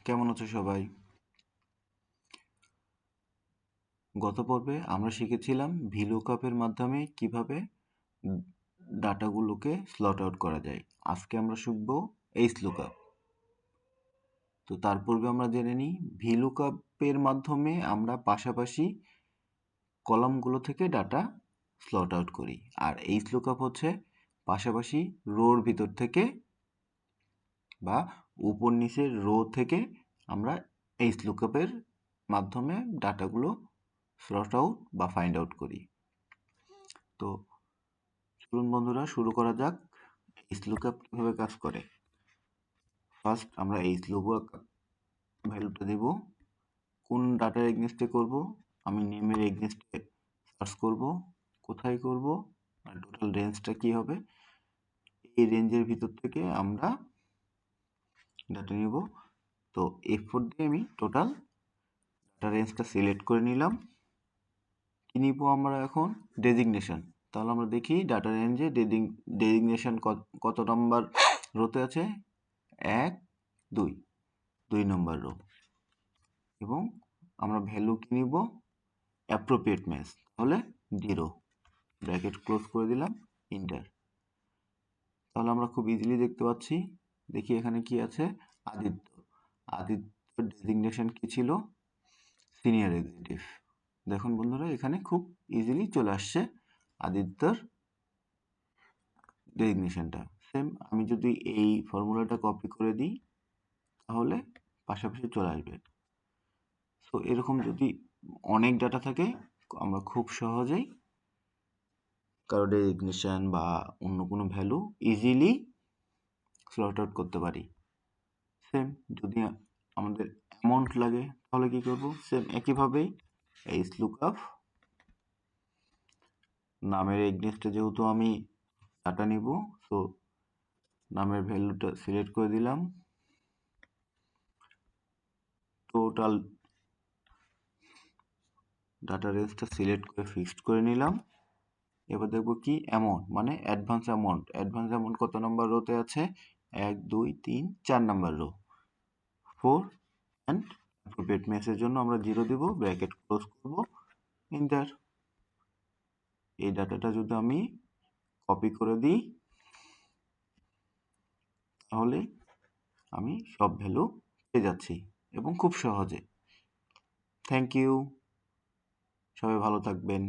কেমন আছো সবাই? গত পর্বে আমরা শিখেছিলাম ভিলুকআপের মাধ্যমে কিভাবে ডাটাগুলোকে স্লট আউট করা যায়। আজকে আমরা শিখব এইচলুকআপ। তো তার পূর্বে আমরা জেনে নিই ভিলুকআপের মাধ্যমে আমরা পাশাপাশি কলামগুলো থেকে ডাটা স্লট আউট করি, আর এইচলুকআপ হচ্ছে পাশাপাশি রোর ভিতর থেকে বা উপর নিচের রো থেকে আমরা এইচলুকআপের মাধ্যমে ডাটাগুলো স্লট আউট বা ফাইন্ড আউট করি। তো চলুন বন্ধুরা শুরু করা যাক এইচলুকআপ কিভাবে কাজ করে। ফার্স্ট আমরা এইচলুকআপ ভ্যালুটা দেব, কোন ডাটার এগেইনস্টে করব, আমি নেমের এগেইনস্টে সার্চ করব, কোথায় করব, আর টোটাল রেঞ্জটা কি হবে, এই রেঞ্জের ভিতর থেকে আমরা ডাটা নিব। তো F4 দিয়ে আমি টোটাল ডাটা রেঞ্জটা সিলেক্ট করে নিলাম। কি নিব আমরা এখন? ডেজিগনেশন। তাহলে আমরা দেখি ডাটা রেঞ্জে ডেজিগনেশন কত নম্বর রোতে আছে? 1, 2, 2 নম্বর রো। এবং আমরা ভ্যালু কি নিব? অ্যাপ্রোপ্রিয়েট ম্যাচ, তাহলে 0, ব্র্যাকেট ক্লোজ করে দিলাম, ইন্টার। তাহলে আমরা খুব ইজিলি দেখতে পাচ্ছি। দেখি এখানে কি আছে? আদিত্য। আদিত্যর ডেজিগনেশন কি ছিল? Senior executive. দেখুন বন্ধুরা, এখানে খুব ইজিলি চলে আসছে আদিত্যর ডেজিগনেশনটা। সেম আমি যদি এই ফর্মুলাটা কপি করে দিই তাহলে পাশাপাশি চলে আসবে। সো এরকম যদি অনেক ডাটা থাকে আমরা খুব সহজেই কারো ডেজিগনেশন বা অন্য কোনো ভ্যালু ইজিলি স্লট আউট করতে পারি। সেম যদি আমাদের অ্যামাউন্ট লাগে তাহলে কি করব? সেম একইভাবেই এইচলুকআপ নামের এগেইনস্টে যেহেতু আমি ডাটা নিব, সো নামের ভ্যালুটা সিলেক্ট করে দিলাম, টোটাল ডাটা রেঞ্জটা সিলেক্ট করে ফিক্সড করে নিলাম। এবার দেখব কি অ্যামাউন্ট, মানে অ্যাডভান্স অ্যামাউন্ট। অ্যাডভান্স অ্যামাউন্ট কত নম্বর রোতে আছে? 1, 2, 3, 4 নম্বর রো। 4 অ্যান্ড অ্যাপ্রোপ্রিয়েট ম্যাচের জন্য আমরা 0 দেব, ব্র্যাকেট ক্লোজ করব, এন্টার। এই ডাটাটা যদি আমি কপি করে দিই তাহলে আমি সব ভ্যালু পেয়ে যাচ্ছি এবং খুব সহজে। থ্যাংক ইউ, সবাই ভালো থাকবেন।